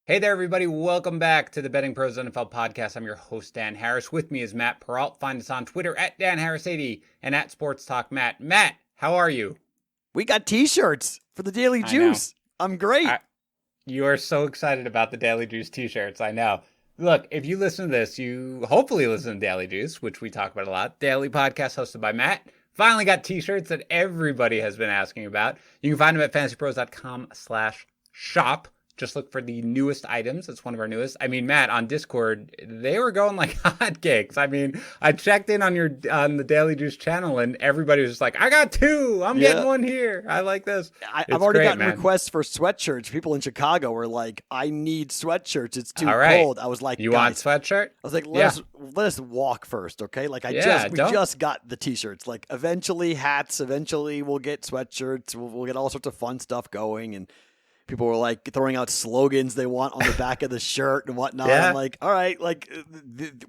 Hey there, everybody. Welcome back to the Betting Pros NFL podcast. I'm your host, Dan Harris. With me is Matt Peralt. Find us on Twitter at DanHarris80 and at Sports Talk Matt. Matt, how are you? We got t-shirts for the Daily I know. Juice. I'm great. You are so excited about the Daily Juice t-shirts. I know. Look, if you listen to this, you hopefully listen to Daily Juice, which we talk about a lot. Daily podcast hosted by Matt. Finally got t-shirts that everybody has been asking about. You can find them at fantasypros.com/shop. Just look for the newest items. It's one of our newest. I mean, Matt, on Discord, they were going like hotcakes. I mean, I checked in on the Daily Juice channel, and everybody was just like, "I got two. I'm getting one here. I like this." I've already gotten requests for sweatshirts. People in Chicago were like, "I need sweatshirts. It's too cold." I was like, "You want sweatshirt?" I was like, "Let us walk first, okay?" Like we just got the t-shirts. Like eventually hats. Eventually we'll get sweatshirts. We'll get all sorts of fun stuff going and. People were like throwing out slogans they want on the back of the shirt and whatnot. Yeah. I'm like, all right, like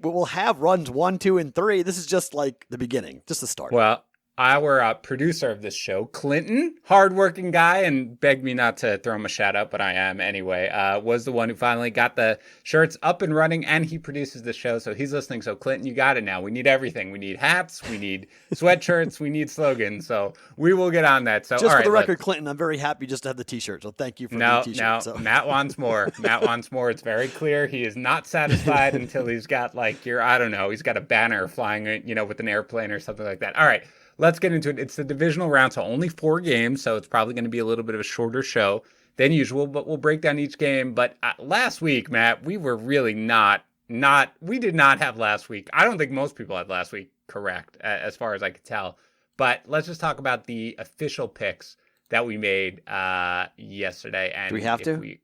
we'll have runs 1, 2, and 3. This is just like the beginning, just the start. Well, our producer of this show, Clinton, hardworking guy, and begged me not to throw him a shout out, but I am anyway, was the one who finally got the shirts up and running, and he produces the show, so he's listening. So Clinton, you got it now. We need everything. We need hats, we need sweatshirts, we need slogans, so we will get on that. So just for the record, Clinton, I'm very happy just to have the t-shirt, so thank you for the t-shirt. No, Matt wants more. Matt wants more. It's very clear. He is not satisfied until he's got like he's got a banner flying, with an airplane or something like that. All right. Let's get into it. It's the divisional round, so only 4 games, so it's probably going to be a little bit of a shorter show than usual, but we'll break down each game. But last week, Matt, we were really we did not have last week. I don't think most people had last week correct, as far as I could tell. But let's just talk about the official picks that we made yesterday. And do we have to? We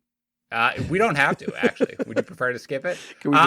don't have to, actually. Would you prefer to skip it? Can we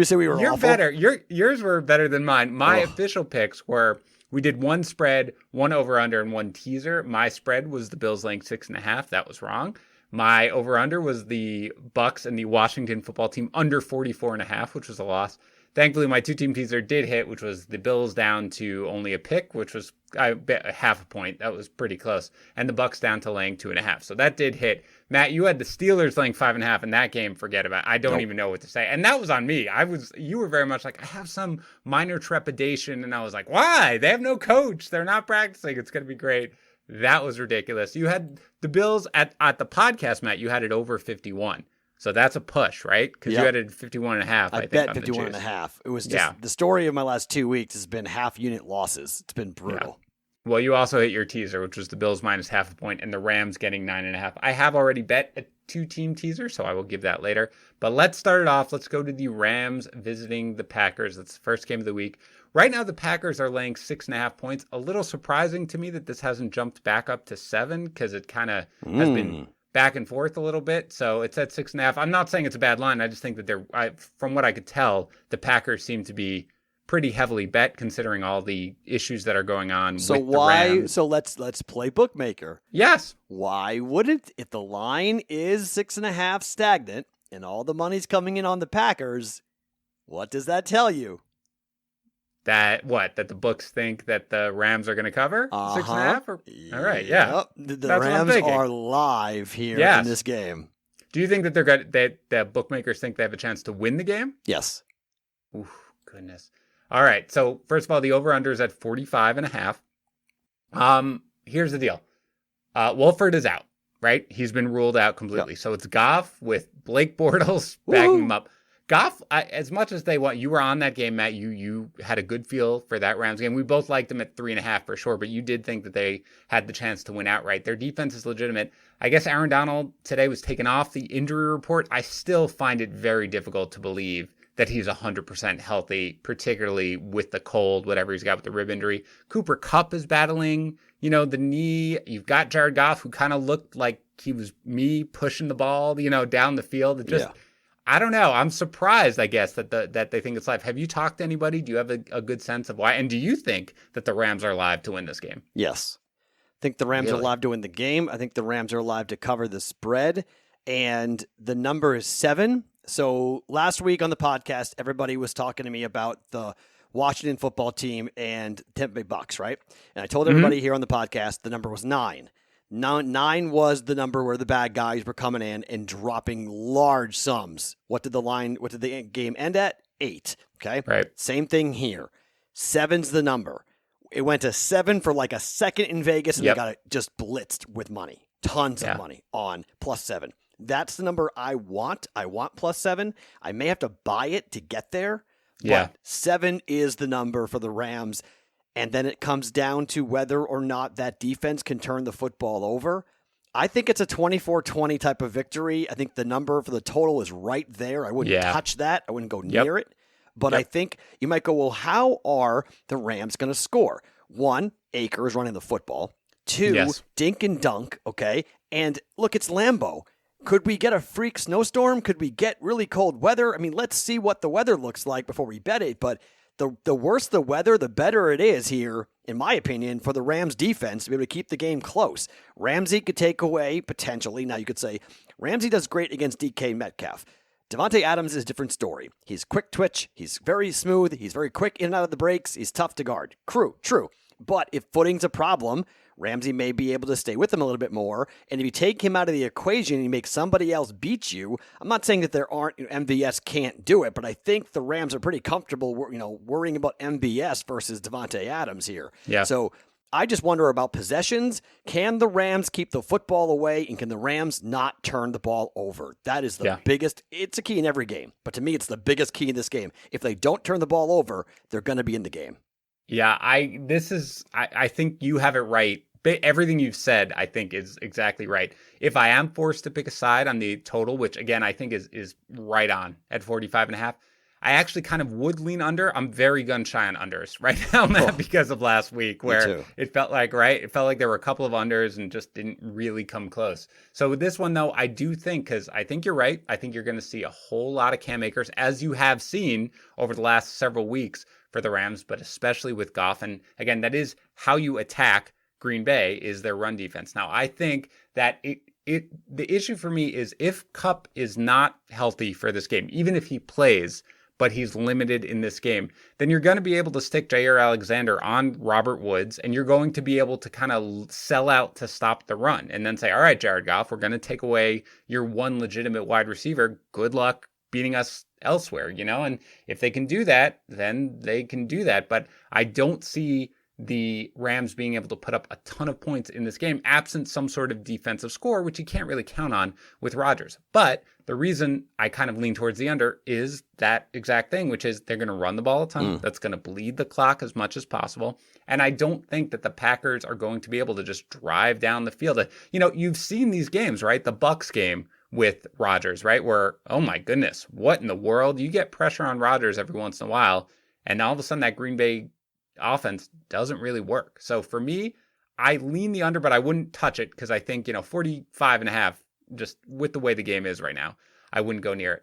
say we were You're awful? Better. Yours were better than mine. My official picks were... We did 1 spread, 1 over-under, and 1 teaser. My spread was the Bills laying 6.5. That was wrong. My over-under was the Bucs and the Washington football team under 44.5, which was a loss. Thankfully, my 2-team teaser did hit, which was the Bills down to only a pick, which was I bet half a point. That was pretty close. And the Bucs down to laying 2.5. So that did hit. Matt, you had the Steelers laying 5.5 in that game. Forget about it. I don't even know what to say. And that was on me. You were very much like, I have some minor trepidation. And I was like, why? They have no coach. They're not practicing. It's going to be great. That was ridiculous. You had the Bills at the podcast, Matt. You had it over 51. So that's a push, right? Because you had it at 51.5. I bet 51.5. It was just the story of my last 2 weeks has been half-unit losses. It's been brutal. Yeah. Well, you also hit your teaser, which was the Bills minus half a point and the Rams getting 9.5. I have already bet a 2-team teaser, so I will give that later. But let's start it off. Let's go to the Rams visiting the Packers. That's the first game of the week. Right now, the Packers are laying 6.5 points. A little surprising to me that this hasn't jumped back up to 7 because it kind of has been back and forth a little bit. So it's at 6.5. I'm not saying it's a bad line. I just think that from what I could tell, the Packers seem to be pretty heavily bet considering all the issues that are going on with the Rams. So let's play bookmaker. Yes. Why wouldn't, if the line is 6.5 stagnant and all the money's coming in on the Packers, what does that tell you? That the books think that the Rams are going to cover 6.5? All right, yeah. The Rams are live here in this game. Do you think that they're good? That bookmakers think they have a chance to win the game? Yes. Ooh, goodness. All right. So first of all, the over/under is at 45.5. Here's the deal. Wolford is out, right? He's been ruled out completely. Yep. So it's Goff with Blake Bortles backing him up. Goff, as much as they want, you were on that game, Matt. You had a good feel for that Rams game. We both liked them at 3.5 for sure, but you did think that they had the chance to win outright. Their defense is legitimate. I guess Aaron Donald today was taken off the injury report. I still find it very difficult to believe that he's 100% healthy, particularly with the cold, whatever he's got with the rib injury. Cooper Kupp is battling, the knee. You've got Jared Goff, who kind of looked like he was me pushing the ball, down the field. It just... Yeah. I don't know. I'm surprised, I guess, that they think it's live. Have you talked to anybody? Do you have a good sense of why? And do you think that the Rams are live to win this game? Yes. I think the Rams are live to win the game. I think the Rams are live to cover the spread. And the number is 7. So last week on the podcast, everybody was talking to me about the Washington football team and Tampa Bay Bucs, right? And I told everybody here on the podcast the number was 9. Nine was the number where the bad guys were coming in and dropping large sums. What did the game end at? 8. Okay. Right. Same thing here. 7's the number. It went to 7 for like a second in Vegas, and they got it just blitzed with money. Tons of money on +7. That's the number I want. I want +7. I may have to buy it to get there. But 7 is the number for the Rams. And then it comes down to whether or not that defense can turn the football over. I think it's a 24-20 type of victory. I think the number for the total is right there. I wouldn't touch that. I wouldn't go near it. But I think you might go, well, how are the Rams going to score? 1, Akers running the football. 2, dink and dunk, okay? And look, it's Lambeau. Could we get a freak snowstorm? Could we get really cold weather? I mean, let's see what the weather looks like before we bet it. But the worse the weather, the better it is here, in my opinion, for the Rams defense to be able to keep the game close. Ramsey could take away, potentially. Now, you could say, Ramsey does great against DK Metcalf. Devontae Adams is a different story. He's quick twitch. He's very smooth. He's very quick in and out of the breaks. He's tough to guard. True. But if footing's a problem, Ramsey may be able to stay with him a little bit more. And if you take him out of the equation and you make somebody else beat you, I'm not saying that there aren't, MVS can't do it, but I think the Rams are pretty comfortable, worrying about MVS versus Devontae Adams here. Yeah. So I just wonder about possessions. Can the Rams keep the football away, and can the Rams not turn the ball over? That is the biggest. It's a key in every game, but to me, it's the biggest key in this game. If they don't turn the ball over, they're going to be in the game. Yeah, I think you have it right. Everything you've said, I think, is exactly right. If I am forced to pick a side on the total, which again I think is right on at 45.5, I actually kind of would lean under. I'm very gun shy on unders right now, Matt, because of last week where it felt like there were a couple of unders and just didn't really come close. So with this one though, I do think, because I think you're right. I think you're going to see a whole lot of Cam Akers, as you have seen over the last several weeks for the Rams, but especially with Goff. And again, that is how you attack Green Bay, is their run defense. Now, I think that the issue for me is if Kupp is not healthy for this game, even if he plays, but he's limited in this game, then you're going to be able to stick Jair Alexander on Robert Woods, and you're going to be able to kind of sell out to stop the run and then say, all right, Jared Goff, we're going to take away your one legitimate wide receiver. Good luck beating us elsewhere, and if they can do that, then they can do that. But I don't see the Rams being able to put up a ton of points in this game, absent some sort of defensive score, which you can't really count on with Rodgers. But the reason I kind of lean towards the under is that exact thing, which is they're going to run the ball a ton. That's going to bleed the clock as much as possible. And I don't think that the Packers are going to be able to just drive down the field. You've seen these games, right? The Bucs game with Rodgers, right? Where, oh my goodness, what in the world? You get pressure on Rodgers every once in a while, and all of a sudden that Green Bay offense doesn't really work. So for me, I lean the under, but I wouldn't touch it because I think, 45.5, just with the way the game is right now, I wouldn't go near it.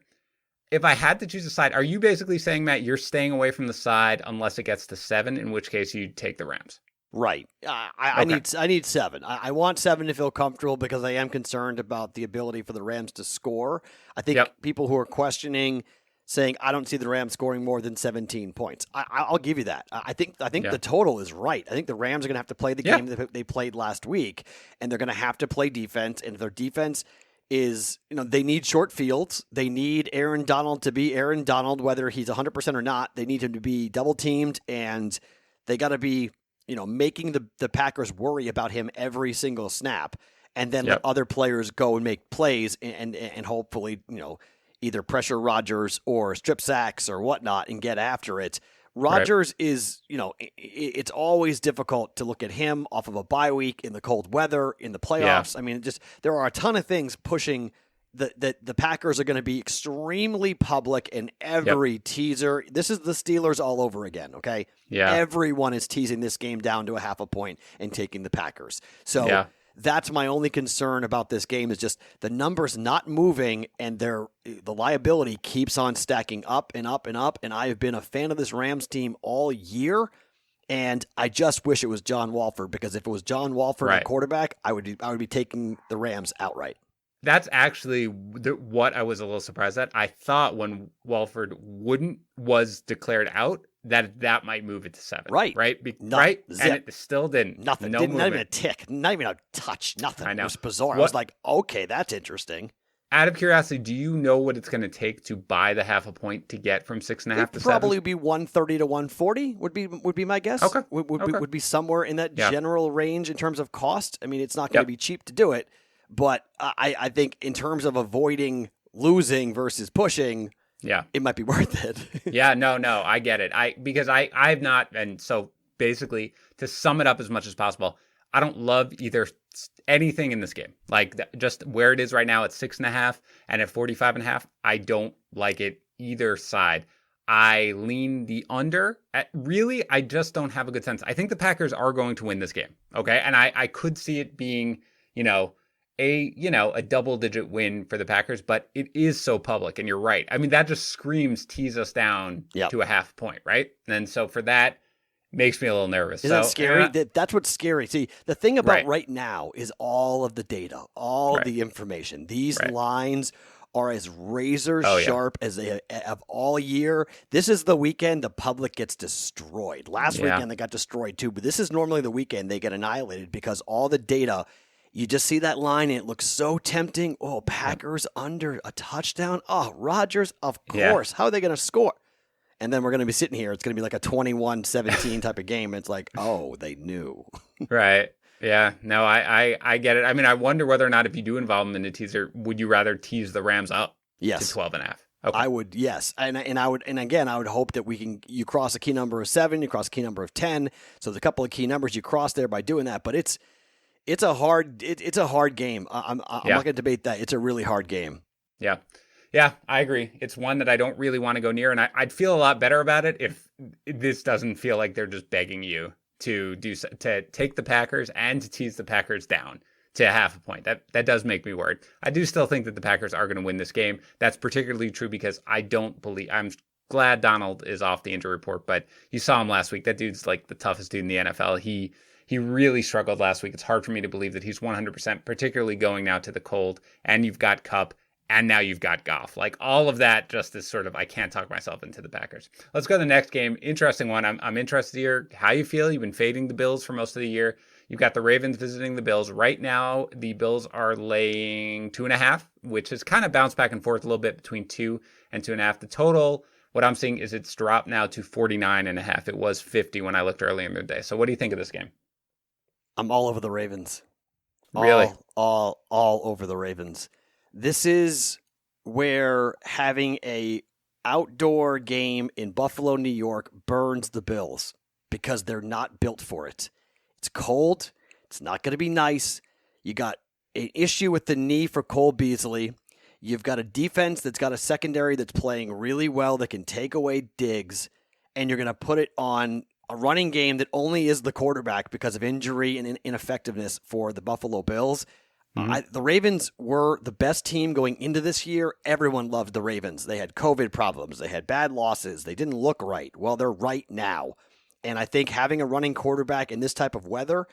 If I had to choose a side, are you basically saying, Matt, you're staying away from the side unless it gets to 7, in which case you'd take the Rams? Right. I need 7. I want 7 to feel comfortable because I am concerned about the ability for the Rams to score. I think people who are questioning, saying, I don't see the Rams scoring more than 17 points. I'll give you that. I think the total is right. I think the Rams are going to have to play the game that they played last week, and they're going to have to play defense. And if their defense is, they need short fields. They need Aaron Donald to be Aaron Donald, whether he's 100% or not. They need him to be double teamed, and they got to be, making the Packers worry about him every single snap, and then let other players go and make plays and hopefully, either pressure Rodgers or strip sacks or whatnot and get after it. Rodgers is, it's always difficult to look at him off of a bye week in the cold weather, in the playoffs. I mean, there are a ton of things pushing the Packers are going to be extremely public in every teaser. This is the Steelers all over again, okay? Yeah. Everyone is teasing this game down to a half a point and taking the Packers. So that's my only concern about this game, is just the numbers not moving, and the liability keeps on stacking up and up and up. And I have been a fan of this Rams team all year, and I just wish it was John Wolford, because if it was John Wolford at quarterback, I would be taking the Rams outright. That's actually what I was a little surprised at. I thought when Wolford was declared out, that might move it to 7. Right. Right? Right? Zip. And it still didn't. Nothing. No Not even a movement. tick. Not even a touch. Nothing. I know. It was bizarre. I was like, okay, that's interesting. Out of curiosity, do you know what it's going to take to buy the half a point to get from 6.5 to 7? Probably be 130 to 140 would be my guess. Okay. Would be somewhere in that general range in terms of cost. I mean, it's not going to be cheap to do it, but I think in terms of avoiding losing versus pushing, it might be worth it. No, I get it. Because I've not, and so basically to sum it up as much as possible, I don't love either anything in this game. Like just where it is right now at 6.5 and at 45.5, I don't like it either side. I lean the under. Really, I just don't have a good sense. I think the Packers are going to win this game. Okay. And I could see it being, a double-digit win for the Packers, but it is so public, and you're right. I mean, that just screams tease us down to a half point, right? And so for that, makes me a little nervous. Isn't that scary? That's what's scary. See, the thing about right now is all of the data, all the information. These lines are as razor sharp as they have all year. This is the weekend the public gets destroyed. Last weekend they got destroyed too, but this is normally the weekend they get annihilated because all the data. You just see that line, and it looks so tempting. Oh, Packers under a touchdown. Oh, Rodgers, of course. How are they going to score? And then we're going to be sitting here. It's going to be like a 21-17 type of game. It's like, oh, they knew. Right. Yeah. No, I get it. I mean, I wonder whether or not if you do involve them in a teaser, would you rather tease the Rams up to 12.5? Okay. I would, yes. And I would, and again, I would hope that you cross a key number of 7, you cross a key number of 10. So there's a couple of key numbers you cross there by doing that. But it's a hard game. I'm not going to debate that. It's a really hard game. Yeah. Yeah, I agree. It's one that I don't really want to go near, and I'd feel a lot better about it if this doesn't feel like they're just begging you to take the Packers and to tease the Packers down to half a point. That does make me worried. I do still think that the Packers are going to win this game. That's particularly true because I'm glad Donald is off the injury report, but you saw him last week. That dude's like the toughest dude in the NFL. He really struggled last week. It's hard for me to believe that he's 100%, particularly going now to the cold, and you've got Kupp, and now you've got Goff. Like all of that just is sort of, I can't talk myself into the Packers. Let's go to the next game. Interesting one. I'm interested to hear how you feel. You've been fading the Bills for most of the year. You've got the Ravens visiting the Bills. Right now, the Bills are laying 2.5, which has kind of bounced back and forth a little bit between 2 and 2.5. The total, what I'm seeing is it's dropped now to 49.5. It was 50 when I looked earlier in the day. So what do you think of this game? I'm all over the Ravens. Really? All over the Ravens. This is where having a outdoor game in Buffalo, New York burns the Bills because they're not built for it. It's cold. It's not going to be nice. You got an issue with the knee for Cole Beasley. You've got a defense that's got a secondary that's playing really well that can take away Diggs, and you're going to put it on a running game that only is the quarterback because of injury and ineffectiveness for the Buffalo Bills. The Ravens were the best team going into this year. Everyone loved the Ravens. They had COVID problems. They had bad losses. They didn't look right. Well, they're right now. And I think having a running quarterback in this type of weather,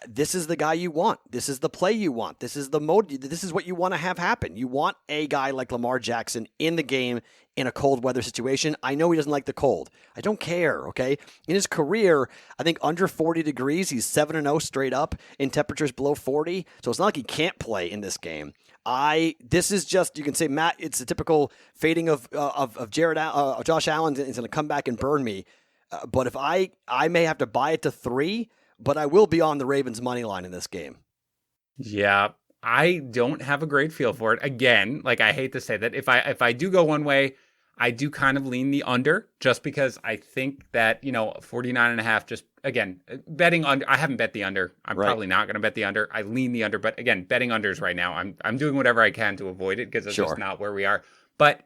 this is the guy you want. This is the play you want. This is the mode. This is what you want to have happen. You want a guy like Lamar Jackson in the game in a cold weather situation. I know he doesn't like the cold. I don't care, okay? In his career, I think under 40 degrees, he's 7-0 straight up in temperatures below 40. So it's not like he can't play in this game. This is just, you can say, Matt, it's a typical fading of Josh Allen is going to come back and burn me. But if I may have to buy it to 3, but I will be on the Ravens money line in this game. Yeah, I don't have a great feel for it. Again, like I hate to say that if I do go one way, I do kind of lean the under just because I think that, 49.5, just again, betting under, I haven't bet the under. I'm probably not going to bet the under. I lean the under, but again, betting unders right now. I'm doing whatever I can to avoid it because it's just not where we are. But,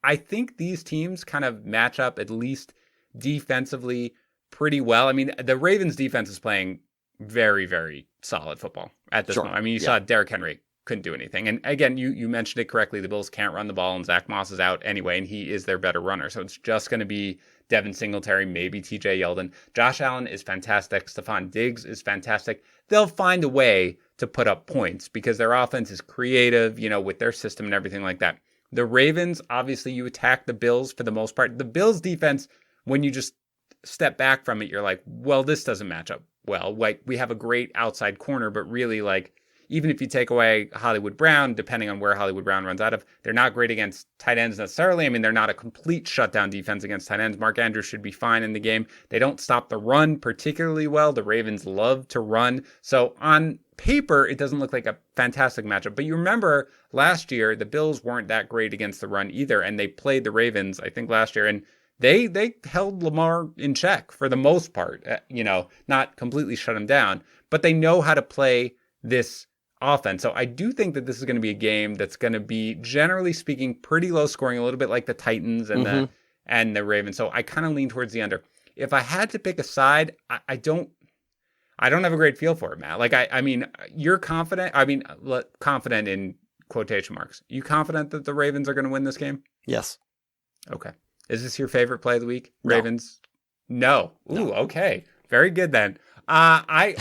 I think these teams kind of match up at least defensively pretty well. I mean, the Ravens defense is playing very, very solid football at this moment. I mean, you saw Derrick Henry couldn't do anything. And again, you mentioned it correctly. The Bills can't run the ball, and Zach Moss is out anyway, and he is their better runner. So it's just going to be Devin Singletary, maybe TJ Yeldon. Josh Allen is fantastic. Stephon Diggs is fantastic. They'll find a way to put up points because their offense is creative, with their system and everything like that. The Ravens, obviously, you attack the Bills for the most part. The Bills defense when you just step back from it, you're like, well, this doesn't match up well. Like, we have a great outside corner, but really, like, even if you take away Hollywood Brown, depending on where Hollywood Brown runs out of, they're not great against tight ends necessarily. I mean, they're not a complete shutdown defense against tight ends. Mark Andrews should be fine in the game. They don't stop the run particularly well. The Ravens love to run. So on paper, it doesn't look like a fantastic matchup. But you remember last year, the Bills weren't that great against the run either. And they played the Ravens, I think, last year. And they held Lamar in check for the most part, not completely shut him down. But they know how to play this offense. So I do think that this is going to be a game that's going to be, generally speaking, pretty low scoring, a little bit like the Titans and the Ravens. So I kind of lean towards the under. If I had to pick a side, I don't have a great feel for it, Matt. Like, I mean, you're confident. I mean, confident in quotation marks. You confident that the Ravens are going to win this game? Yes. Okay. Is this your favorite play of the week? Ravens? No. Ooh, okay. Very good then. I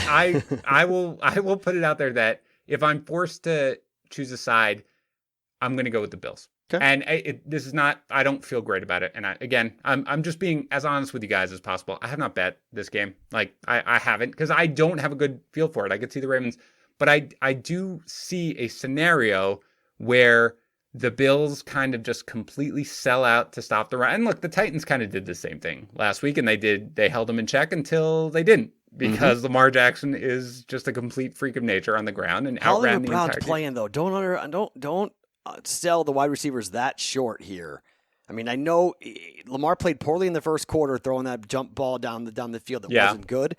will put it out there that if I'm forced to choose a side, I'm going to go with the Bills. Okay. And this is not, I don't feel great about it. And I'm just being as honest with you guys as possible. I have not bet this game. Like, I haven't, because I don't have a good feel for it. I could see the Ravens, but I do see a scenario where the Bills kind of just completely sell out to stop the run. And look, the Titans kind of did the same thing last week, and they held them in check until they didn't. Because Lamar Jackson is just a complete freak of nature on the ground and outran the entire team. Playing though, don't sell the wide receivers that short here. I mean, I know Lamar played poorly in the first quarter, throwing that jump ball down the field that wasn't good,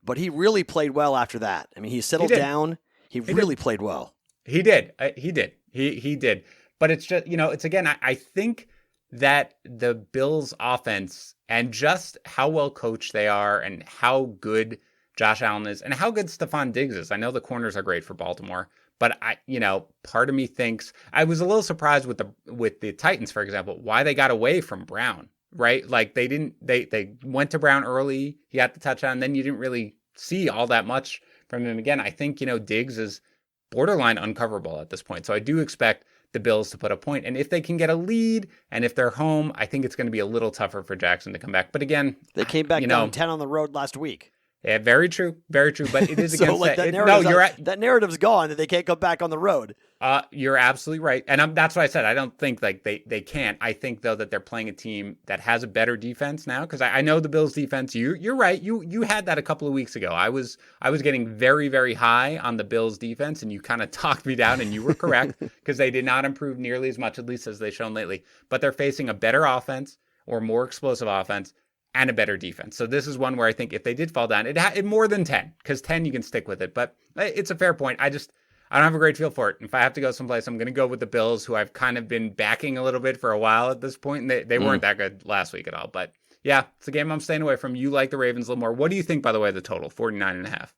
but he really played well after that. I mean, he settled down. He really played well. He did. He did. But it's just, it's again, I think that the Bills offense and just how well coached they are and how good Josh Allen is and how good Stephon Diggs is. I know the corners are great for Baltimore, but part of me thinks I was a little surprised with the Titans, for example, why they got away from Brown, right? Like they went to Brown early. He got the touchdown. Then you didn't really see all that much from him again. I think, Diggs is borderline uncoverable at this point. So I do expect the Bills to put a point. And if they can get a lead and if they're home, I think it's going to be a little tougher for Jackson to come back. But again, they came back down 10 on the road last week. Yeah, very true. Very true. But it is so against like that narrative's gone that they can't come back on the road. You're absolutely right. And that's why I said I don't think like they can't. I think though that they're playing a team that has a better defense now, because I know the Bills defense. You're right. You had that a couple of weeks ago. I was getting very, very high on the Bills defense, and you kind of talked me down, and you were correct because they did not improve nearly as much, at least as they've shown lately. But they're facing a better offense or more explosive offense and a better defense. So this is one where I think if they did fall down, it more than 10, because 10 you can stick with it. But it's a fair point. I don't have a great feel for it. If I have to go someplace, I'm going to go with the Bills, who I've kind of been backing a little bit for a while at this point. And they weren't that good last week at all. But yeah, it's a game I'm staying away from. You like the Ravens a little more. What do you think, by the way, the total? 49.5.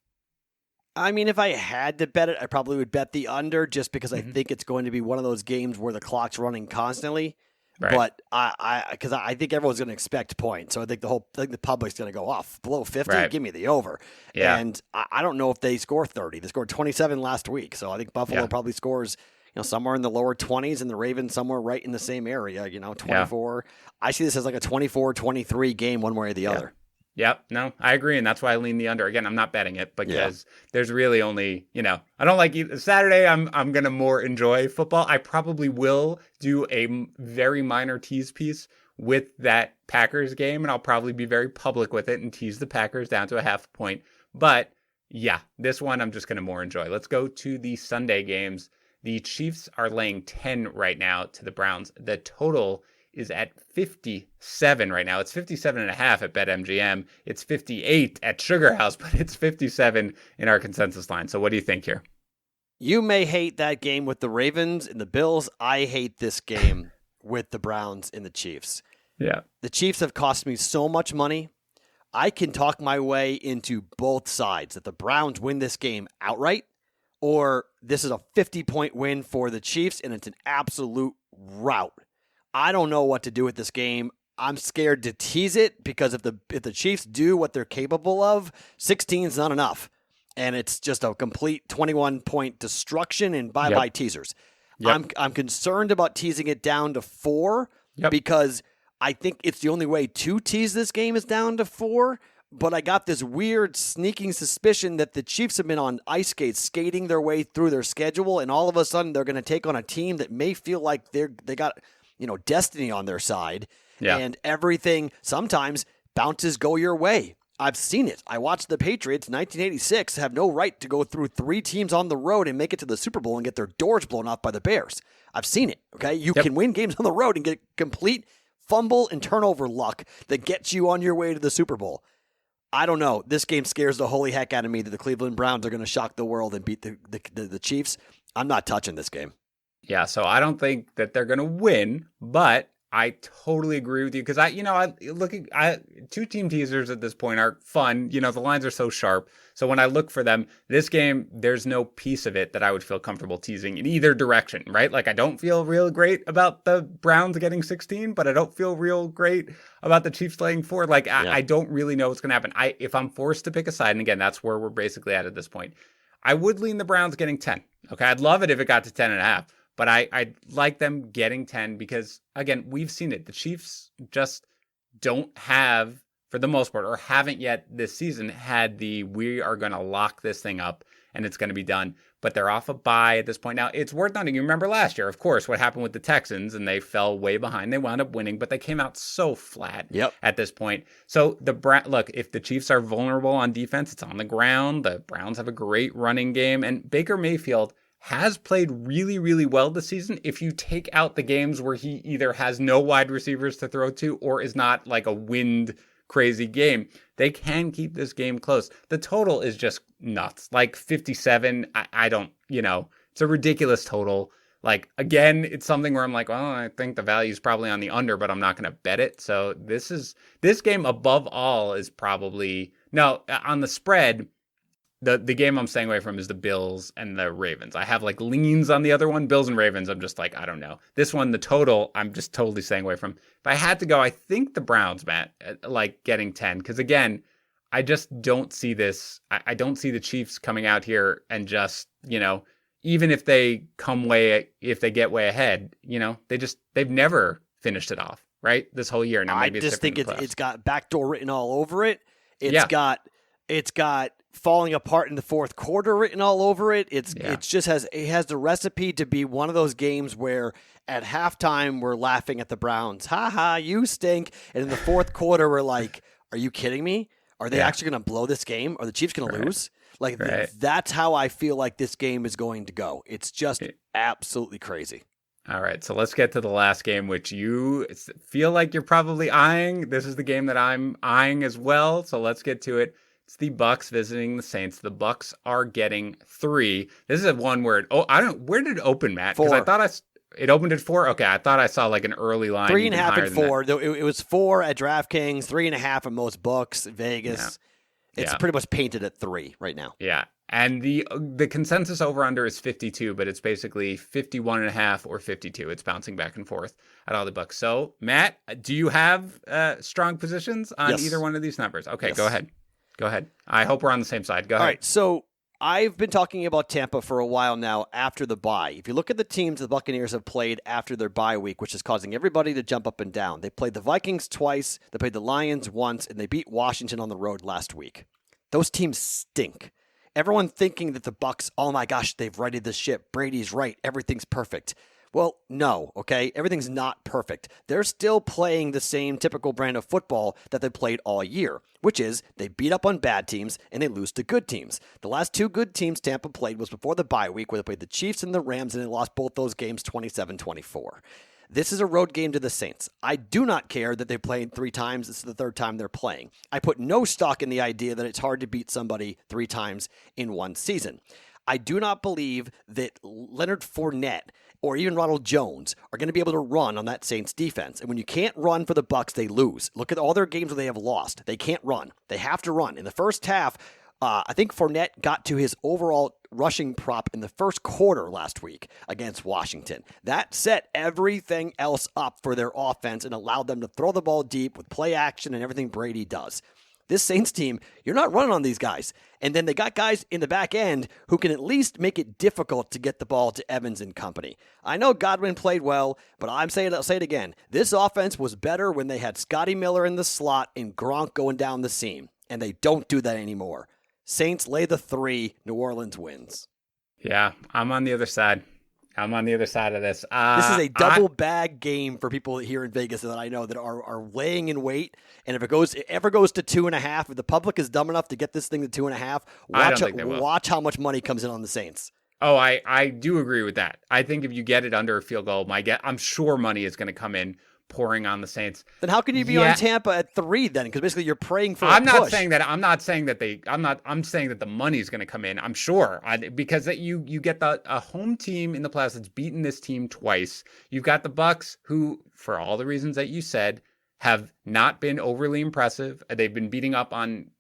I mean, if I had to bet it, I probably would bet the under, just because I think it's going to be one of those games where the clock's running constantly. Right. But I think everyone's going to expect points. So I think the public's going to go off below 50. Right. Give me the over. Yeah. And I don't know if they score 30. They scored 27 last week. So I think Buffalo probably scores, somewhere in the lower 20s, and the Ravens somewhere right in the same area, 24. Yeah. I see this as like a 24-23 game one way or the other. Yep. No, I agree. And that's why I lean the under. Again, I'm not betting it because there's really only, I don't like Saturday. I'm going to more enjoy football. I probably will do a very minor tease piece with that Packers game, and I'll probably be very public with it and tease the Packers down to a half point. But yeah, this one I'm just going to more enjoy. Let's go to the Sunday games. The Chiefs are laying 10 right now to the Browns. The total is at 57 right now. It's 57.5 at BetMGM. It's 58 at Sugar House, but it's 57 in our consensus line. So what do you think here? You may hate that game with the Ravens and the Bills. I hate this game with the Browns and the Chiefs. Yeah. The Chiefs have cost me so much money. I can talk my way into both sides, that the Browns win this game outright, or this is a 50-point win for the Chiefs, and it's an absolute rout. I don't know what to do with this game. I'm scared to tease it, because if the Chiefs do what they're capable of, 16 is not enough. And it's just a complete 21-point destruction, and bye-bye teasers. Yep. I'm concerned about teasing it down to 4 because I think it's the only way to tease this game is down to 4. But I got this weird sneaking suspicion that the Chiefs have been on ice skates, skating their way through their schedule, and all of a sudden they're going to take on a team that may feel like they got destiny on their side, and everything sometimes bounces go your way. I've seen it. I watched the Patriots 1986 have no right to go through 3 teams on the road and make it to the Super Bowl and get their doors blown off by the Bears. I've seen it. Okay, you can win games on the road and get complete fumble and turnover luck that gets you on your way to the Super Bowl. I don't know. This game scares the holy heck out of me that the Cleveland Browns are going to shock the world and beat the Chiefs. I'm not touching this game. Yeah, so I don't think that they're going to win, but I totally agree with you because two team teasers at this point are fun. The lines are so sharp. So when I look for them, this game, there's no piece of it that I would feel comfortable teasing in either direction, right? Like I don't feel real great about the Browns getting 16, but I don't feel real great about the Chiefs laying 4. Like I don't really know what's going to happen. If I'm forced to pick a side, and again, that's where we're basically at this point, I would lean the Browns getting 10. Okay, I'd love it if it got to 10.5. But I'd like them getting 10 because, again, we've seen it. The Chiefs just don't have, for the most part, or haven't yet this season, had we are going to lock this thing up and it's going to be done. But they're off a bye at this point. Now, it's worth noting. You remember last year, of course, what happened with the Texans, and they fell way behind. They wound up winning, but they came out so flat at this point. So, look, if the Chiefs are vulnerable on defense, it's on the ground. The Browns have a great running game, and Baker Mayfield has played really, really well this season if you take out the games where he either has no wide receivers to throw to or is not like a wind crazy game. They can keep this game close. The total is just nuts. Like 57, I don't, it's a ridiculous total. Like, again, it's something where I'm like, well, I think the value is probably on the under, but I'm not going to bet it. So this game above all is probably, on the spread, The game I'm staying away from is the Bills and the Ravens. I have like leans on the other one. Bills and Ravens, I'm just like, I don't know. This one, the total, I'm just totally staying away from. If I had to go, I think the Browns, Matt, like getting 10. Because again, I just don't see this. I don't see the Chiefs coming out here and just, even if they get way ahead, they've never finished it off, right? This whole year. Now, maybe I just think it's got backdoor written all over it. It's got falling apart in the fourth quarter written all over it. It has the recipe to be one of those games where at halftime we're laughing at the Browns. Ha ha, you stink. And in the fourth quarter we're like, are you kidding me? Are they actually going to blow this game? Are the Chiefs going to lose? Like that's how I feel like this game is going to go. It's just absolutely crazy. All right, so let's get to the last game, which you feel like you're probably eyeing. This is the game that I'm eyeing as well. So let's get to it. It's the Bucs visiting the Saints. The Bucs are getting 3. This is one where where did it open, Matt? Because I thought it opened at 4. Okay, I thought I saw like an early line. 3.5 and 4. It was 4 at DraftKings, 3.5 at most books, Vegas. Yeah. It's pretty much painted at 3 right now. Yeah, and the consensus over under is 52, but it's basically 51.5 or 52. It's bouncing back and forth at all the books. So, Matt, do you have strong positions on either one of these numbers? Okay, Go ahead. I hope we're on the same side. Go ahead. All right, so I've been talking about Tampa for a while now after the bye. If you look at the teams the Buccaneers have played after their bye week, which is causing everybody to jump up and down. They played the Vikings twice, they played the Lions once, and they beat Washington on the road last week. Those teams stink. Everyone thinking that the Bucs, oh my gosh, they've righted the ship. Brady's right. Everything's perfect. Well, no, okay? Everything's not perfect. They're still playing the same typical brand of football that they played all year, which is they beat up on bad teams and they lose to good teams. The last 2 good teams Tampa played was before the bye week, where they played the Chiefs and the Rams, and they lost both those games 27-24. This is a road game to the Saints. I do not care that they played 3 times. This is the 3rd time they're playing. I put no stock in the idea that it's hard to beat somebody 3 times in one season. I do not believe that Leonard Fournette or even Ronald Jones are going to be able to run on that Saints defense. And when you can't run for the Bucs, they lose. Look at all their games where they have lost. They can't run. They have to run. In the first half, I think Fournette got to his overall rushing prop in the first quarter last week against Washington. That set everything else up for their offense and allowed them to throw the ball deep with play action and everything Brady does. This Saints team, you're not running on these guys. And then they got guys in the back end who can at least make it difficult to get the ball to Evans and company. I know Godwin played well, but I'll say it again. This offense was better when they had Scotty Miller in the slot and Gronk going down the seam. And they don't do that anymore. Saints lay the 3. New Orleans wins. Yeah, I'm on the other side. I'm on the other side of this. This is a double bag game for people here in Vegas that I know that are laying in wait. And if it ever goes to 2.5, if the public is dumb enough to get this thing to 2.5, watch how much money comes in on the Saints. Oh, I do agree with that. I think if you get it under a field goal, I'm sure money is going to come in pouring on the Saints. Then how can you be on Tampa at 3 then? Because basically you're praying for. I'm not saying that I'm saying that the money is going to come in. I'm sure because that you get a home team in the playoffs that's beaten this team twice. You've got the Bucs, who, for all the reasons that you said, have not been overly impressive. They've been beating up on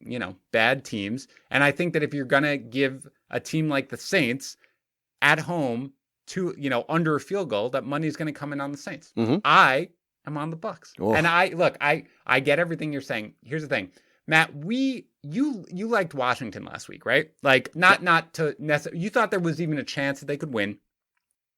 bad teams, and I think that if you're going to give a team like the Saints at home to under a field goal, that money is going to come in on the Saints. Mm-hmm. I'm on the Bucs. Oh. And I get everything you're saying. Here's the thing, Matt, you liked Washington last week, right? Like not to necessarily, you thought there was even a chance that they could win,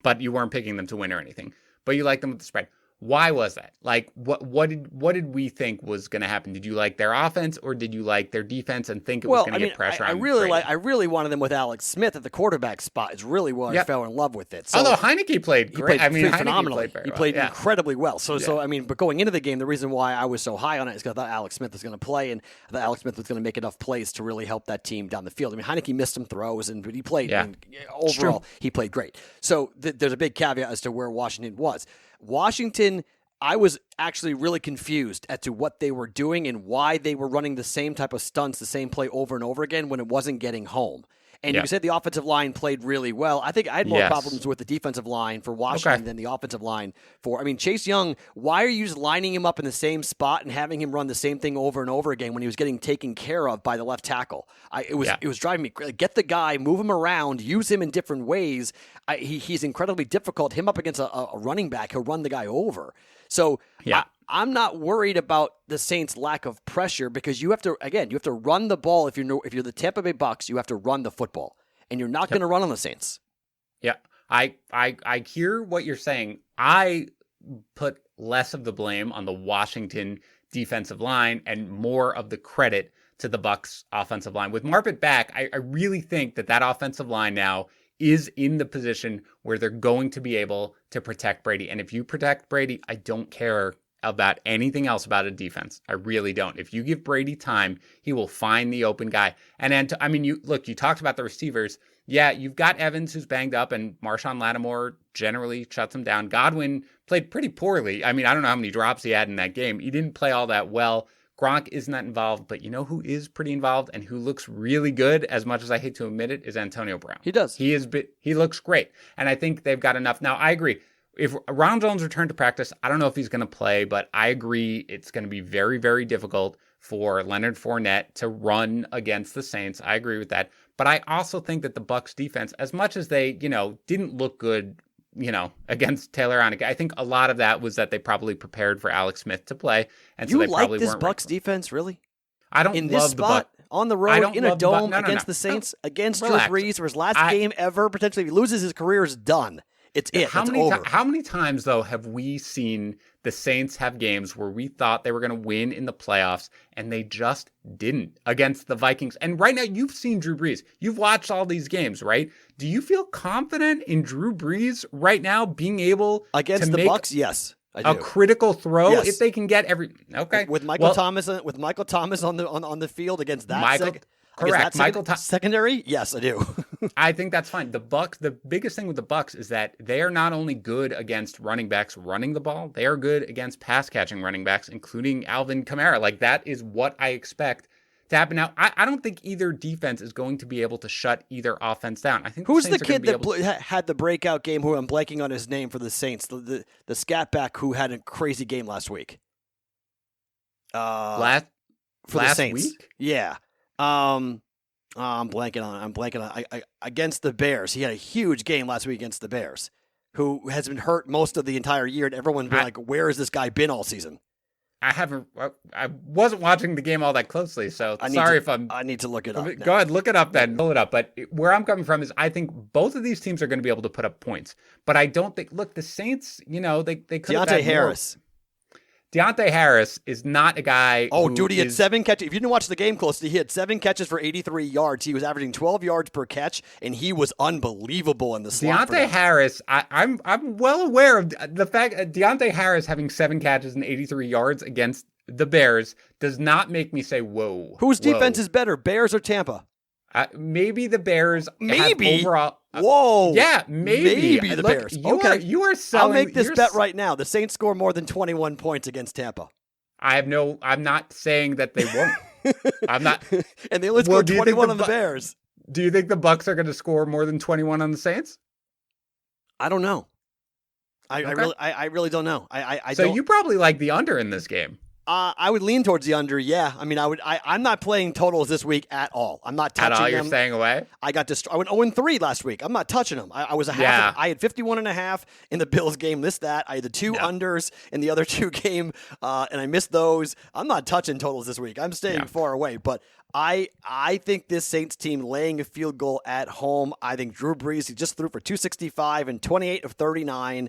but you weren't picking them to win or anything, but you liked them with the spread. Why was that? Like, what did we think was going to happen? Did you like their offense or did you like their defense and think it was going to get pressure on Brady? I really wanted them with Alex Smith at the quarterback spot. Is really why I fell in love with it. So, although Heineke played great. Phenomenally. He played incredibly well. But going into the game, the reason why I was so high on it is because I thought Alex Smith was going to play, and I thought Alex Smith was going to make enough plays to really help that team down the field. I mean, Heineke missed some throws, but he played. Yeah. Overall, he played great. So there's a big caveat as to where Washington was. Washington, I was actually really confused as to what they were doing and why they were running the same type of stunts, the same play over and over again when it wasn't getting home. And you said the offensive line played really well. I think I had more problems with the defensive line for Washington than the offensive line Chase Young, why are you just lining him up in the same spot and having him run the same thing over and over again when he was getting taken care of by the left tackle? It was driving me crazy. Get the guy, move him around, use him in different ways. He's incredibly difficult. Him up against a running back, he'll run the guy over. So I'm not worried about the Saints' lack of pressure because you have to run the ball. If you're the Tampa Bay Bucs, you have to run the football, and you're not going to run on the Saints. Yeah, I hear what you're saying. I put less of the blame on the Washington defensive line and more of the credit to the Bucs offensive line. With Marpet back, I really think that offensive line now is in the position where they're going to be able to protect Brady. And if you protect Brady, I don't care about anything else about a defense. I really don't. If you give Brady time, he will find the open guy. And you talked about the receivers. Yeah, you've got Evans who's banged up and Marshawn Lattimore generally shuts him down. Godwin played pretty poorly. I mean, I don't know how many drops he had in that game. He didn't play all that well. Gronk isn't that involved, but you know who is pretty involved and who looks really good, as much as I hate to admit it, is Antonio Brown. He does. He looks great. And I think they've got enough. Now, I agree. If Ronald Jones returned to practice, I don't know if he's going to play, but I agree it's going to be very, very difficult for Leonard Fournette to run against the Saints. I agree with that. But I also think that the Bucs defense, as much as they, didn't look good, against Taylor Heinicke, I think a lot of that was that they probably prepared for Alex Smith to play. And so they probably weren't. You like this Bucs defense, really? I don't in love this spot the Bucs. On the road in a dome against the Saints, against Drew Brees for his last game ever. Potentially, if he loses, his career is done. It's over. How many times, though, have we seen the Saints have games where we thought they were going to win in the playoffs and they just didn't against the Vikings? And right now, you've seen Drew Brees. You've watched all these games, right? Do you feel confident in Drew Brees right now being able against the Bucs? Yes. A critical throw if they can get with Michael Thomas on the field against that secondary. Yes, I do. I think that's fine. The Bucs, the biggest thing with the Bucs is that they are not only good against running backs running the ball, they are good against pass catching running backs, including Alvin Kamara. Like, that is what I expect to happen. Now, I don't think either defense is going to be able to shut either offense down. I think who's the kid that had the breakout game? Who I'm blanking on his name for the Saints, the scat back who had a crazy game last week. Last the Saints. Week? Yeah. I'm blanking on against the Bears. He had a huge game last week against the Bears, who has been hurt most of the entire year, and everyone's been like, where has this guy been all season? I wasn't watching the game all that closely, so I need to look it up. Go ahead, look it up then. Pull it up. But where I'm coming from is I think both of these teams are going to be able to put up points. But I don't think, look, the Saints, they could have Deontay Harris. Deontay Harris is not a guy. Oh, dude, he had 7 catches. If you didn't watch the game closely, he had 7 catches for 83 yards. He was averaging 12 yards per catch, and he was unbelievable in the slot. Deontay Harris, I'm well aware of the fact that Deontay Harris having 7 catches and 83 yards against the Bears does not make me say, whoa. Whose defense is better, Bears or Tampa? Maybe the Bears. Maybe. Overall. Whoa. Yeah, maybe the Bears. You are selling. I'll make this bet right now. The Saints score more than 21 points against Tampa. I'm not saying that they won't. I'm not. And they only scored 21 on the Bears. Do you think the Bucs are going to score more than 21 on the Saints? I don't know. I really don't know. So you probably like the under in this game. I would lean towards the under. Yeah, I mean, I'm not playing totals this week at all. I'm not touching them. At all, you're staying away. I went 0-3 last week. I'm not touching them. I was a half. I had 51.5 in the Bills game. Missed that. I had the 2 unders in the other 2 game, and I missed those. I'm not touching totals this week. I'm staying far away. But I think this Saints team laying a field goal at home. I think Drew Brees, he just threw for 265 and 28 of 39.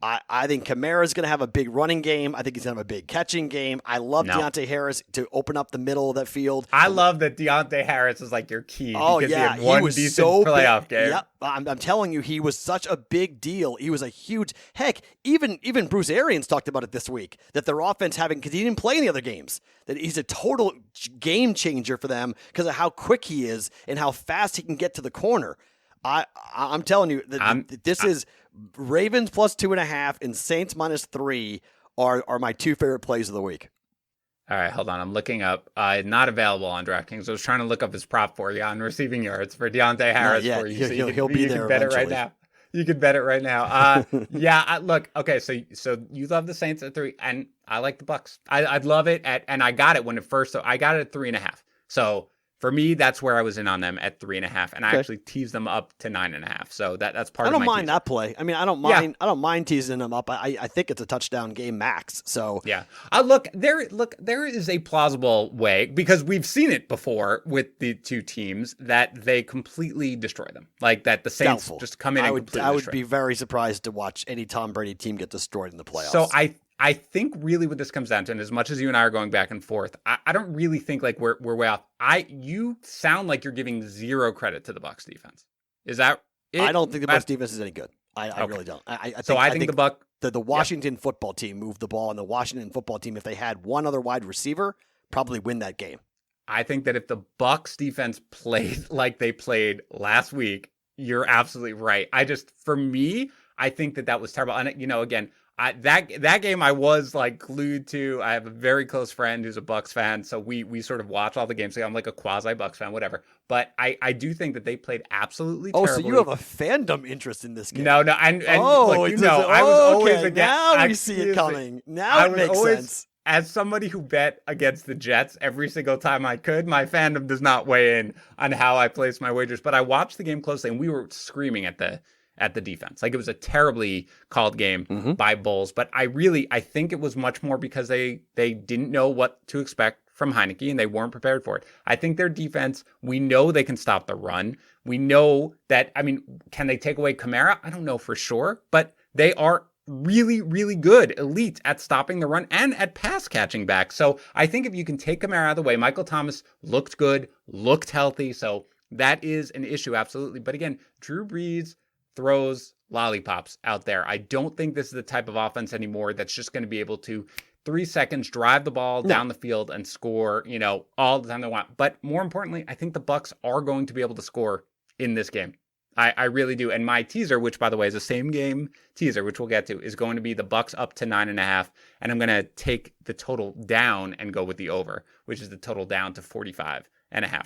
I think Kamara's going to have a big running game. I think he's going to have a big catching game. I love Deontay Harris to open up the middle of that field. I love that Deontay Harris is like your key. Oh, because yeah. He had one decent playoff game. Yep. I'm telling you, he was such a big deal. He was a huge – heck, even Bruce Arians talked about it this week, that their offense because he didn't play in the other games, that he's a total game changer for them because of how quick he is and how fast he can get to the corner. I'm telling you, this is Ravens plus 2.5 and Saints minus 3 are my 2 favorite plays of the week. All right, hold on. I'm looking up. Not available on DraftKings. I was trying to look up his prop for you on receiving yards for Deontay Harris. For you. He'll be there. You can bet it right now. You can bet it right now. Look. Okay, so you love the Saints at 3, and I like the Bucs. I'd love it and I got it when it first. So I got it at 3.5. So. For me, that's where I was in on them at 3.5, and I actually teased them up to 9.5. So that's part of my. I don't mind that play. I mean, I don't mind. I don't mind teasing them up. I think it's a touchdown game max. So yeah. There is a plausible way because we've seen it before with the 2 teams that they completely destroy them. Like that the Saints just come in. I would be very surprised to watch any Tom Brady team get destroyed in the playoffs. So I think really what this comes down to, and as much as you and I are going back and forth, I don't really think like we're way off. You sound like you're giving 0 credit to the Bucs defense. Is that it? I don't think the Bucs defense is any good. I really don't. I think the Washington football team moved the ball, and the Washington football team, if they had one other wide receiver, probably win that game. I think that if the Bucs defense played like they played last week, you're absolutely right. For me, I think that was terrible. And again. That game I was like glued to. I have a very close friend who's a Bucs fan, so we sort of watch all the games. So I'm like a quasi Bucs fan, whatever. But I do think that they played absolutely terribly. Oh, so you have a fandom interest in this game? No, and look, I was always against. Now we see it coming. Now it makes sense. As somebody who bet against the Jets every single time I could, my fandom does not weigh in on how I place my wagers. But I watched the game closely, and we were screaming at the defense. Like it was a terribly called game by Bulls, but I think it was much more because they didn't know what to expect from Heineke and they weren't prepared for it. I think their defense, we know they can stop the run. We know that, can they take away Kamara? I don't know for sure, but they are really, really good, elite at stopping the run and at pass catching back. So I think if you can take Kamara out of the way, Michael Thomas looked good, looked healthy. So that is an issue. Absolutely. But again, Drew Brees throws lollipops out there. I don't think this is the type of offense anymore that's just going to be able to 3 seconds drive the ball down the field and score, all the time they want. But more importantly, I think the Bucs are going to be able to score in this game. I really do. And my teaser, which by the way is the same game teaser, which we'll get to, is going to be the Bucs up to 9.5. And I'm going to take the total down and go with the over, which is the total down to 45.5.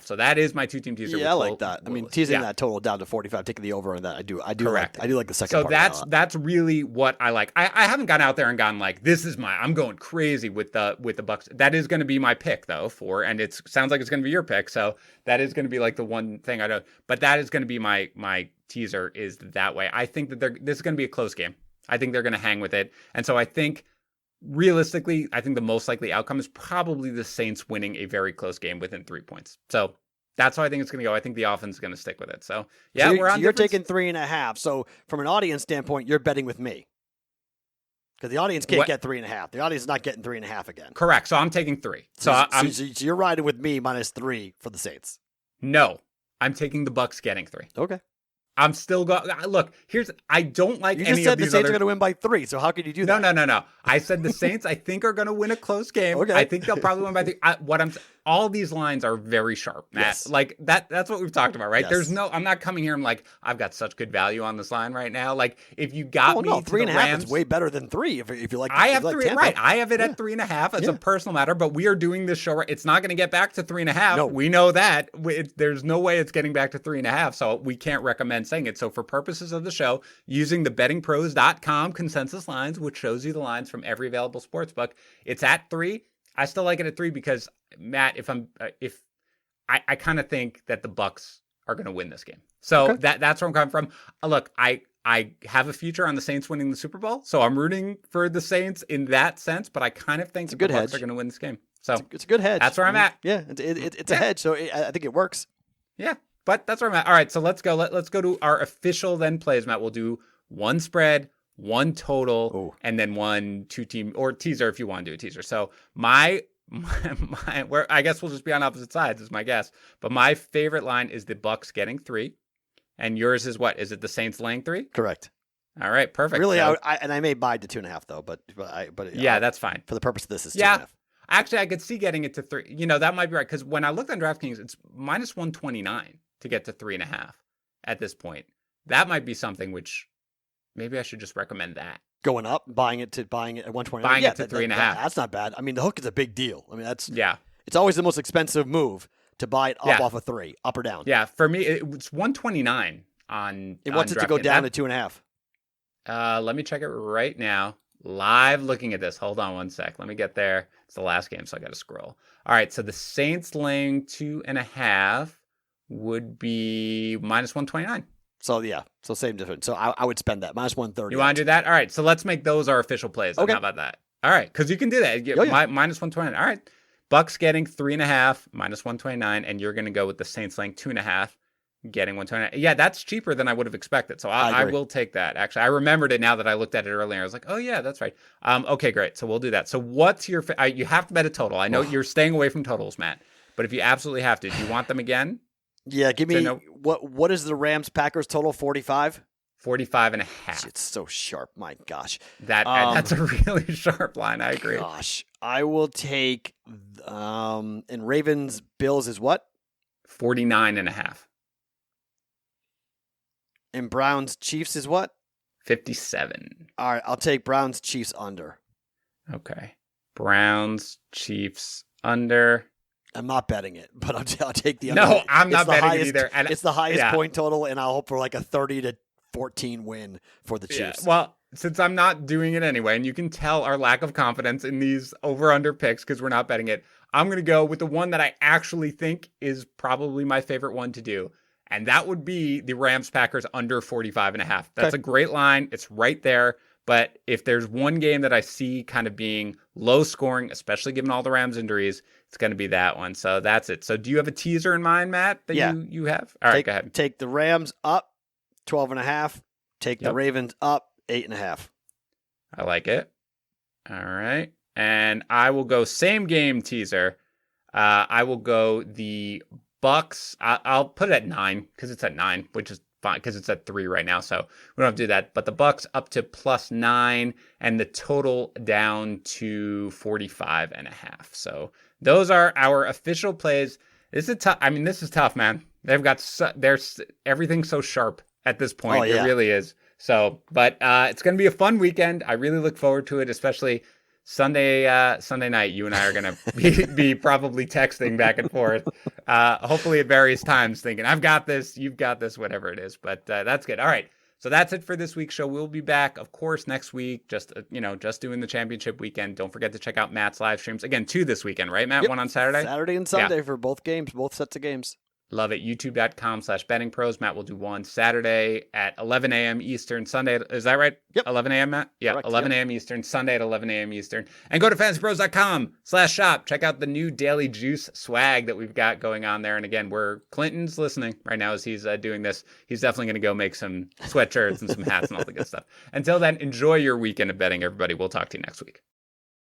So that is my 2-team teaser. Yeah, I like that. Teasing that total down to 45, taking the over on that. I do correct. I do like the second part. So that's really what I like. I haven't gone out there and gone like, I'm going crazy with the Bucs. That is going to be my pick though and it sounds like it's going to be your pick. So that is going to be like the one thing I don't, but that is going to be my teaser is that way. I think that this is going to be a close game. I think they're going to hang with it. And so I think realistically, I think the most likely outcome is probably the Saints winning a very close game within 3 points. So that's how I think it's going to go. I think the offense is going to stick with it. So yeah, you're taking 3.5. So from an audience standpoint, you're betting with me. Because the audience can't get 3.5. The audience is not getting 3.5 again. Correct. So I'm taking 3. So you're riding with me -3 for the Saints. No, I'm taking the Bucs getting 3. Okay. I'm still going. Look, I don't like any of these. You just said the Saints are going to win by 3, so how could you do that? No. I said the Saints, I think, are going to win a close game. Okay. I think they'll probably win by 3. All these lines are very sharp, Matt. Yes. Like, that's what we've talked about, right? Yes. I'm not coming here and like, I've got such good value on this line right now. Like, if you got me to 3.5 the Rams, is way better than 3 if you like. I have 3, Tampa. right? I have it at 3.5 as a personal matter, but we are doing this show, right? It's not going to get back to 3.5. No. We know that. There's no way it's getting back to 3.5, so we can't recommend saying it. So for purposes of the show, using the bettingpros.com consensus lines, which shows you the lines from every available sportsbook, it's at 3. I still like it at 3 because, Matt, I kind of think that the Bucs are going to win this game. So that's where I'm coming from. Look, I have a future on the Saints winning the Super Bowl, so I'm rooting for the Saints in that sense, but I kind of think the Bucs are going to win this game. So it's a good hedge. That's where I'm at. Yeah, it's a hedge, so I think it works. Yeah, but that's where I'm at. All right, so let's go. Let's go to our official then plays, Matt. We'll do one spread, one total, and then 1 2-team or teaser if you want to do a teaser. So my where I guess we'll just be on opposite sides is my guess. But my favorite line is the Bucs getting 3, and yours is what? Is it the Saints laying 3? Correct. All right, perfect. Really, so, I may buy to 2.5 though, but yeah, that's fine for the purpose of this. Is 2.5. Yeah, actually, I could see getting it to 3. That might be right because when I looked on DraftKings, it's -129 to get to 3.5 at this point. That might be something which maybe I should just recommend that. Going up, buying it at 120. Buying it to 3.5. That's not bad. I mean, the hook is a big deal. I mean, it's always the most expensive move to buy it up off of 3, up or down. Yeah, for me, it's 129 on. And what's it to go down to 2.5? Let me check it right now. Live looking at this. Hold on one sec. Let me get there. It's the last game, so I got to scroll. All right, so the Saints laying 2.5 would be -129. So same difference. So I would spend that -130. You want to do that? All right. So let's make those our official plays. Okay. How about that? All right, because you can do that. -129. All right. Bucs getting 3.5 -129, and you're going to go with the Saints laying 2.5, getting 129. Yeah, that's cheaper than I would have expected. So I will take that. Actually, I remembered it now that I looked at it earlier. I was like, oh yeah, that's right. Okay, great. So we'll do that. So what's your? You have to bet a total. I know you're staying away from totals, Matt, but if you absolutely have to, do you want them again? Yeah, give me what is the Rams Packers total? 45? 45.5. It's so sharp. My gosh. That's a really sharp line. I agree. Gosh. I will take and Ravens Bills is what? 49.5. And Browns Chiefs is what? 57. All right, I'll take Browns Chiefs under. Okay. Browns Chiefs under. I'm not betting it, but I'll take the under. No, I'm not betting it either. And it's the highest point total, and I'll hope for like a 30-14 win for the Chiefs. Yeah. Well, since I'm not doing it anyway, and you can tell our lack of confidence in these over-under picks because we're not betting it, I'm going to go with the one that I actually think is probably my favorite one to do, and that would be the Rams-Packers under 45.5. That's a great line. It's right there. But if there's one game that I see kind of being low scoring, especially given all the Rams injuries, it's going to be that one. So that's it. So do you have a teaser in mind, Matt, that you have? All right, go ahead. Take the Rams up 12.5. Take the Ravens up 8.5. I like it. All right. And I will go same game teaser. I will go the Bucs. I'll put it at 9 because it's at 9, which is fine because it's at 3 right now. So we don't have to do that. But the Bucs up to +9 and the total down to 45.5. So those are our official plays. This is tough. I mean, this is tough, man. They've got there's everything's so sharp at this point. It really is. So, but it's going to be a fun weekend. I really look forward to it, especially Sunday night. You and I are going to be probably texting back and forth, hopefully at various times thinking, I've got this, you've got this, whatever it is. But that's good. All right. So that's it for this week's show. We'll be back, of course, next week, just doing the championship weekend. Don't forget to check out Matt's live streams. Again, 2 this weekend, right, Matt? Yep. One on Saturday? Saturday and Sunday for both games, both sets of games. Love it. YouTube.com/bettingpros. Matt will do one Saturday at 11 a.m. Eastern, Sunday. Is that right? Yep. 11 a.m., Matt? Yeah, correct, 11 a.m. Eastern, Sunday at 11 a.m. Eastern. And go to fantasypros.com/shop. Check out the new Daily Juice swag that we've got going on there. And again, Clinton's listening right now as he's doing this. He's definitely going to go make some sweatshirts and some hats and all the good stuff. Until then, enjoy your weekend of betting, everybody. We'll talk to you next week.